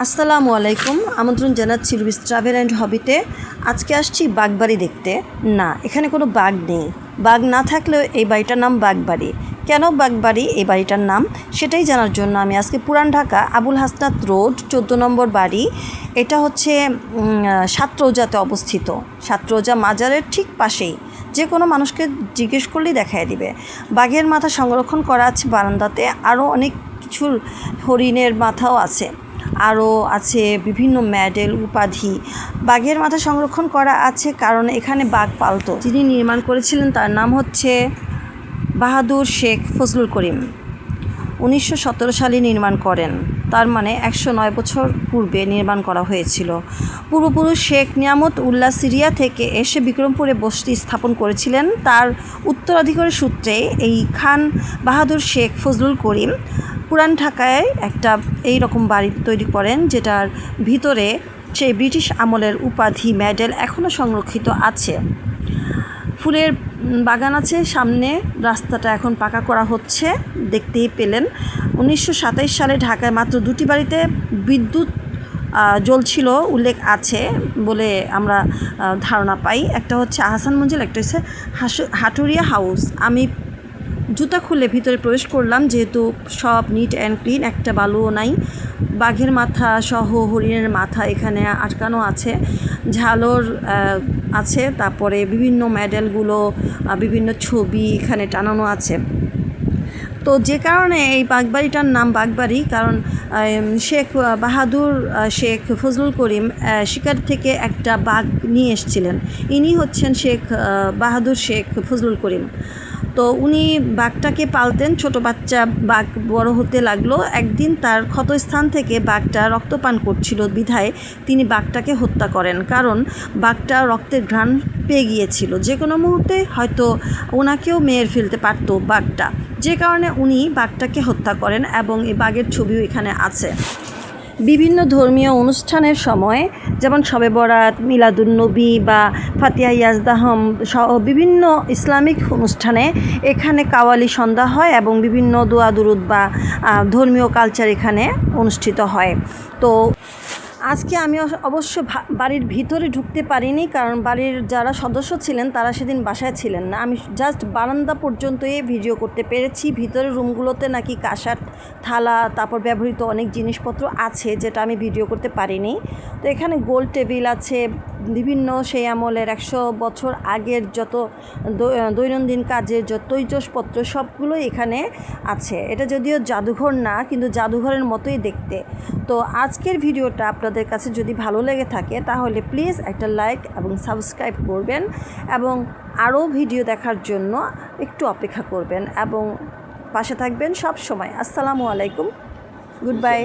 আসসালামু আলাইকুম। আমন্ত্রণ জানাচ্ছি রুবিস ট্রাভেল অ্যান্ড হবিতে। আজকে আসছি বাগবাড়ি দেখতে। না, এখানে কোনো বাঘ নেই। বাঘ না থাকলেও এই বাড়িটার নাম বাগবাড়ি। কেন বাগবাড়ি এই বাড়িটার নাম সেটাই জানার জন্য আমি আজকে পুরান ঢাকা আবুল হাসনাত রোড 14 নম্বর বাড়ি। এটা হচ্ছে সাতরোজাতে অবস্থিত। সাতরোজা মাজারের ঠিক পাশেই। যে কোনো মানুষকে জিজ্ঞেস করলেই দেখায় দিবে। বাঘের মাথা সংরক্ষণ করা আছে বারান্দাতে। আরও অনেক কিছুর হরিণের মাথাও আছে। আরও আছে বিভিন্ন মেডেল উপাধি। বাঘের মাথা সংরক্ষণ করা আছে কারণ এখানে বাঘ পালতো। যিনি নির্মাণ করেছিলেন তার নাম হচ্ছে বাহাদুর শেখ ফজলুল করিম। 1917 সালে নির্মাণ করেন। তার মানে 109 বছর পূর্বে নির্মাণ করা হয়েছিল। পূর্বপুরুষ শেখ নিয়ামত উল্লাহ সিরিয়া থেকে এসে বিক্রমপুরে বসতি স্থাপন করেছিলেন। তার উত্তরাধিকারী সূত্রে এই খান বাহাদুর শেখ ফজলুল করিম পুরান ঢাকায় একটা এই রকম বাড়ি তৈরি করেন, যেটার ভিতরে সেই ব্রিটিশ আমলের উপাধি মেডেল এখনও সংরক্ষিত আছে। ফুলের বাগান আছে সামনে। রাস্তাটা এখন পাকা করা হচ্ছে, দেখতেই পেলেন। 1927 সালে ঢাকায় মাত্র 2টি বাড়িতে বিদ্যুৎ জ্বলছিল উল্লেখ আছে বলে আমরা ধারণা পাই। একটা হচ্ছে আহসান মঞ্জিল, একটা হচ্ছে হাটুরিয়া হাউস। আমি জুতা খুলে ভিতরে প্রবেশ করলাম, যেহেতু সব নিট অ্যান্ড ক্লিন, একটা বালুও নাই। বাঘের মাথা সহ হরিণের মাথা এখানে আটকানো আছে, ঝালর আছে, তারপরে বিভিন্ন মেডেলগুলো, বিভিন্ন ছবি এখানে টানানো আছে। তো যে কারণে এই বাগবাড়িটার নাম বাগবাড়ি, কারণ শেখ বাহাদুর শেখ ফজলুল করিম শিকার থেকে একটা বাঘ নিয়ে এসেছিলেন। ইনি হচ্ছেন শেখ বাহাদুর শেখ ফজলুল করিম। তো উনি বাঘটাকে পালতেন। ছোট বাচ্চা বাঘ বড় হতে লাগলো। একদিন তার ক্ষতস্থান থেকে বাঘটা রক্তপান করছিল বিধায় তিনি বাঘটাকে হত্যা করেন, কারণ বাঘটা রক্তের ঘ্রাণ পেয়ে গিয়েছিল। যে কোনো মুহূর্তে হয়তো ওনাকেও মেরে ফেলতে পারতো বাঘটা, যে কারণে উনি বাঘটাকে হত্যা করেন এবং এই বাঘের ছবিও এখানে আছে। বিভিন্ন ধর্মীয় অনুষ্ঠানের সময়, যেমন শবে বরাত, মিলাদুন্নবী বা ফাতিহা ইয়াজদাহম সহ বিভিন্ন ইসলামিক অনুষ্ঠানে এখানে কাওয়ালি সন্ধ্যা হয় এবং বিভিন্ন দোয়া দুরুদ বা ধর্মীয় কালচার এখানে অনুষ্ঠিত হয়। তো আজকে আমি অবশ্য বাড়ির ভিতরে ঢুকতে পারিনি, কারণ বাড়ির যারা সদস্য ছিলেন তারা সেদিন বাসায় ছিলেন না। আমি জাস্ট বারান্দা পর্যন্তই ভিডিও করতে পেরেছি। ভিতরের রুমগুলোতে নাকি কাঁসার থালা, তারপর ব্যবহৃত অনেক জিনিসপত্র আছে, যেটা আমি ভিডিও করতে পারিনি। তো এখানে গোল টেবিল আছে, বিভিন্ন সেই আমলের 100 বছর আগের যত দৈনন্দিন কাজের যত জিনিসপত্র সবগুলো এখানে আছে। এটা যদিও জাদুঘর না, কিন্তু জাদুঘরের মতোই দেখতে। তো আজকের ভিডিওটা আপনাদের কাছে যদি ভালো লেগে থাকে তাহলে প্লিজ একটা লাইক এবং সাবস্ক্রাইব করবেন, এবং আরও ভিডিও দেখার জন্য একটু অপেক্ষা করবেন এবং পাশে থাকবেন সব সময়। আসসালামু আলাইকুম, গুড বাই।